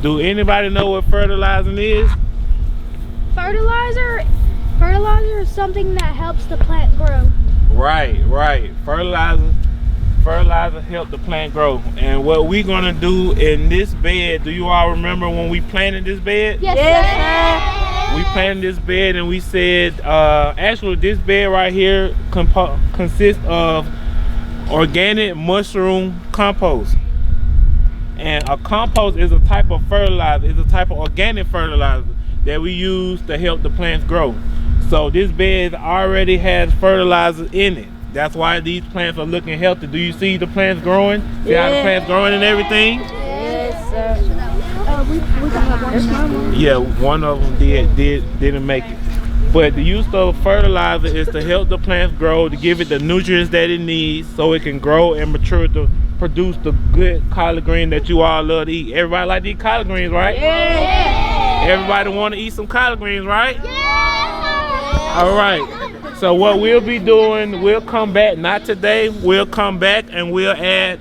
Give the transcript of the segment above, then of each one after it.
Do anybody know what fertilizing is? Fertilizer is something that helps the plant grow. Right. Fertilizer help the plant grow. And what we're gonna do in this bed, do you all remember when we planted this bed? Yes, sir. We planted this bed and we said, actually this bed right here consists of organic mushroom compost. And a compost is a type of fertilizer, it's a type of organic fertilizer that we use to help the plants grow. So this bed already has fertilizer in it. That's why these plants are looking healthy. Do you see the plants growing? See how the plants growing and everything? Yes, sir. We can have one. Yeah, one of them didn't make it. But the use of fertilizer is to help the plants grow, to give it the nutrients that it needs so it can grow and mature to produce the good collard green that you all love to eat. Everybody like to eat collard greens, right? Yeah. Everybody want to eat some collard greens, right? Yeah. All right. So what we'll be doing, we'll come back, not today, we'll come back and we'll add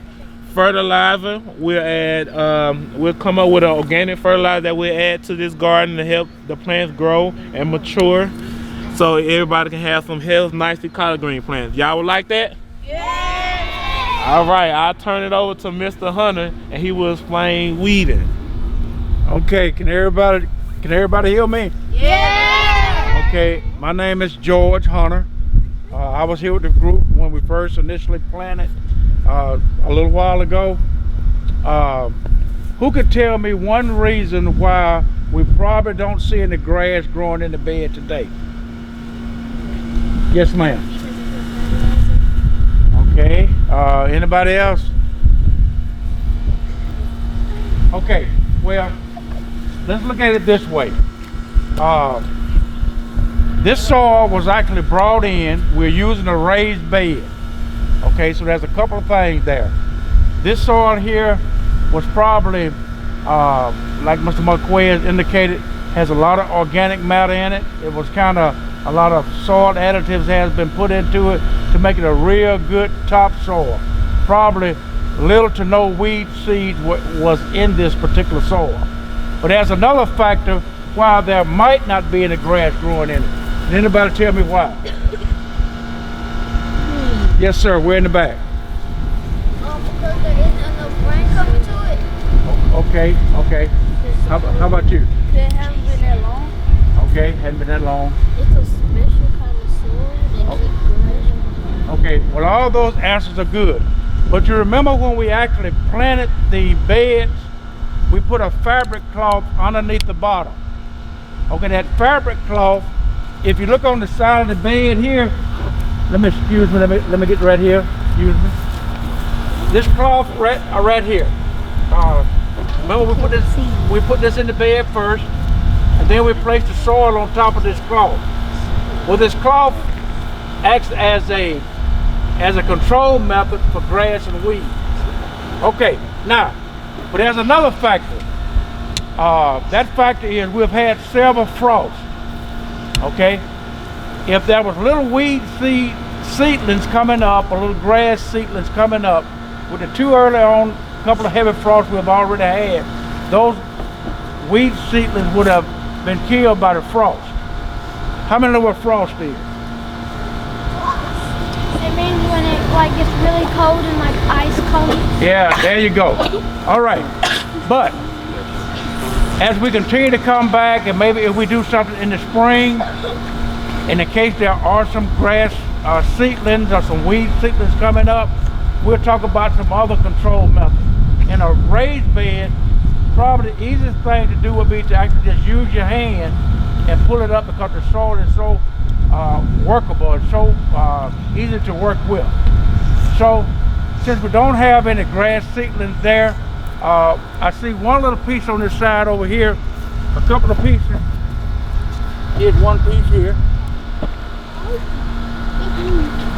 fertilizer. We'll come up with an organic fertilizer that we'll add to this garden to help the plants grow and mature so everybody can have some health, nicely collard green plants. Y'all would like that? Yeah. All right, I'll turn it over to Mr. Hunter and he will explain weeding. Okay, can everybody hear me? Yeah. Okay, my name is George Hunter. I was here with the group when we first initially planted a little while ago. Who could tell me one reason why we probably don't see any grass growing in the bed today? Yes, ma'am. Okay, anybody else? Okay, well, let's look at it this way. This soil was actually brought in. We're using a raised bed. Okay, so there's a couple of things there. This soil here was probably, like Mr. McQuay has indicated, has a lot of organic matter in it. It was kind of, a lot of soil additives has been put into it to make it a real good topsoil. Probably little to no weed seed was in this particular soil. But there's another factor why there might not be any grass growing in it. Can anybody tell me why? Yes, sir, we're in the back. Because there isn't enough rain coming to it. Okay. How about you? It hasn't been that long. Okay, hadn't been that long. It's a special kind of soil that keeps growing. Okay, well, all those answers are good. But you remember when we actually planted the beds, we put a fabric cloth underneath the bottom. Okay, that fabric cloth, if you look on the side of the bed here, let me get right here. Excuse me. This cloth right here. Remember we put this in the bed first, and then we place the soil on top of this cloth. Well, this cloth acts as a control method for grass and weeds. Okay, now, but there's another factor. That factor is we've had several frosts. Okay, if there was little weed seedlings coming up, or little grass seedlings coming up, with the too early on couple of heavy frosts we've already had, those weed seedlings would have been killed by the frost. How many know what frost is? It means when it gets really cold and like ice cold. Yeah, there you go. All right, but as we continue to come back, and maybe if we do something in the spring, in the case there are some grass seedlings or some weed seedlings coming up, we'll talk about some other control methods. In a raised bed, probably the easiest thing to do would be to actually just use your hand and pull it up, because the soil is so workable, it's so easy to work with. So since we don't have any grass seedlings there, I see one little piece on this side over here, a couple of pieces. Here's one piece here.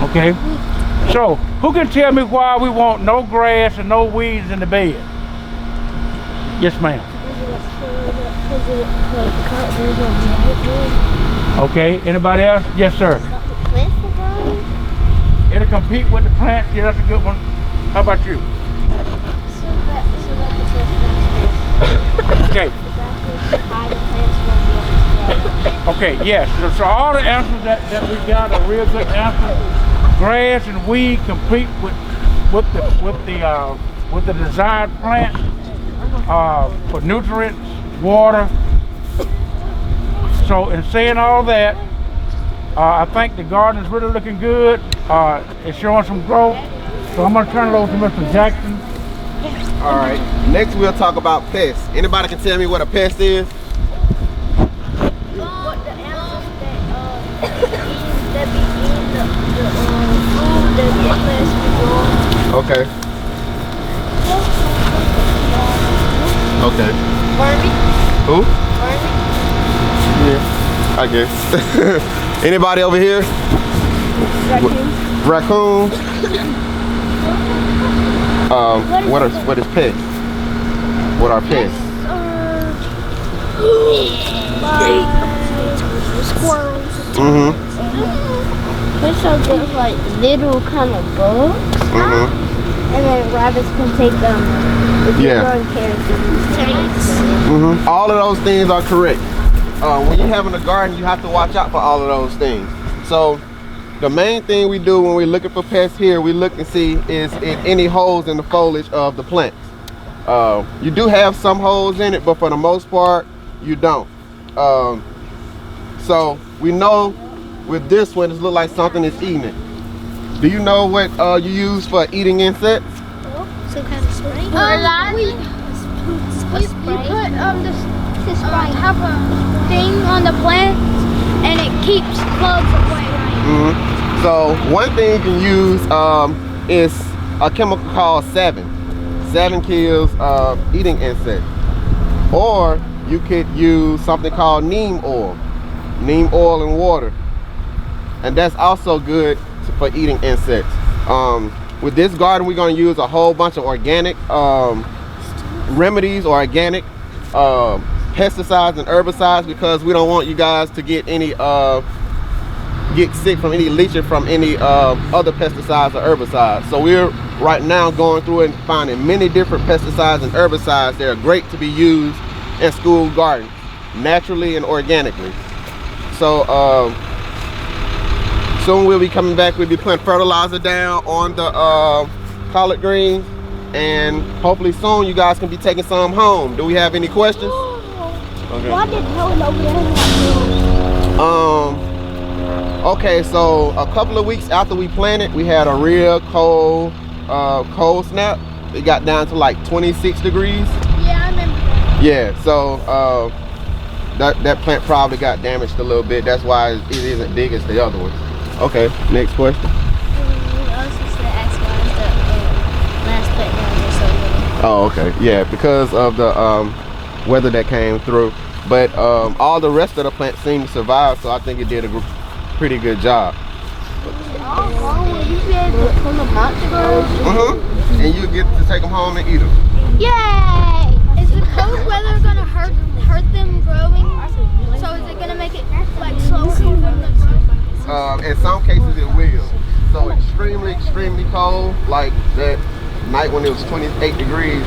Okay, so who can tell me why we want no grass and no weeds in the bed? Yes, ma'am. Okay, anybody else? Yes, sir. It'll compete with the plants. Yeah, that's a good one. How about you? Okay. Okay, yes. So all the answers that we got are real good answers. Grass and weed compete with the desired plant for nutrients, water. So in saying all that, I think the garden is really looking good. It's showing some growth. So I'm gonna turn it over to Mr. Jackson. All right. Next, we'll talk about pests. Anybody can tell me what a pest is? What the animals that be eating the food that the plants be growing. Okay. Okay. Wormy? Who? Wormy? Yeah, I guess. Anybody over here? Raccoons. What is pests? What are pests? Squirrels. Mm-hmm. There's something like little kind of bugs. Mm-hmm. And then rabbits can take them. If you're growing carrots. Mm-hmm. All of those things are correct. When you're having a garden, you have to watch out for all of those things. So the main thing we do when we're looking for pests here, we look and see is any holes in the foliage of the plants. You do have some holes in it, but for the most part, you don't. So we know with this one, it looks like something is eating it. Do you know what you use for eating insects? Some kind of spray? We put have a thing on the plant and it keeps bugs away. Mm-hmm. So one thing you can use is a chemical called Savin. Savin kills eating insects. Or you could use something called neem oil and water, and that's also good for eating insects. With this garden, we're going to use a whole bunch of organic remedies or organic pesticides and herbicides, because we don't want you guys to get any get sick from any leaching from any other pesticides or herbicides. So we're right now going through and finding many different pesticides and herbicides that are great to be used in school gardens, naturally and organically. So soon we'll be coming back. We'll be putting fertilizer down on the collard greens, and hopefully soon you guys can be taking some home. Do we have any questions? Okay. Why did Helen over there? Okay, so a couple of weeks after we planted, we had a real cold snap. It got down to like 26 degrees. Yeah, I remember that. Yeah, so that plant probably got damaged a little bit. That's why it isn't big as the other ones. Okay, next question. Oh, okay. Yeah, because of the weather that came through. But all the rest of the plants seem to survive, so I think it did a pretty good job. And you get to take them home and eat them. Yay! Is the cold weather gonna hurt them growing? So is it gonna make it like slow from them? In some cases it will. So extremely cold, like that night when it was 28 degrees,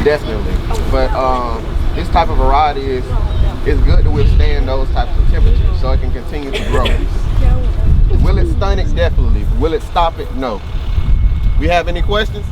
definitely. But this type of variety is good to withstand those types of temperatures, so it can continue to grow. Will it stun it? Definitely. Will it stop it? No. We have any questions?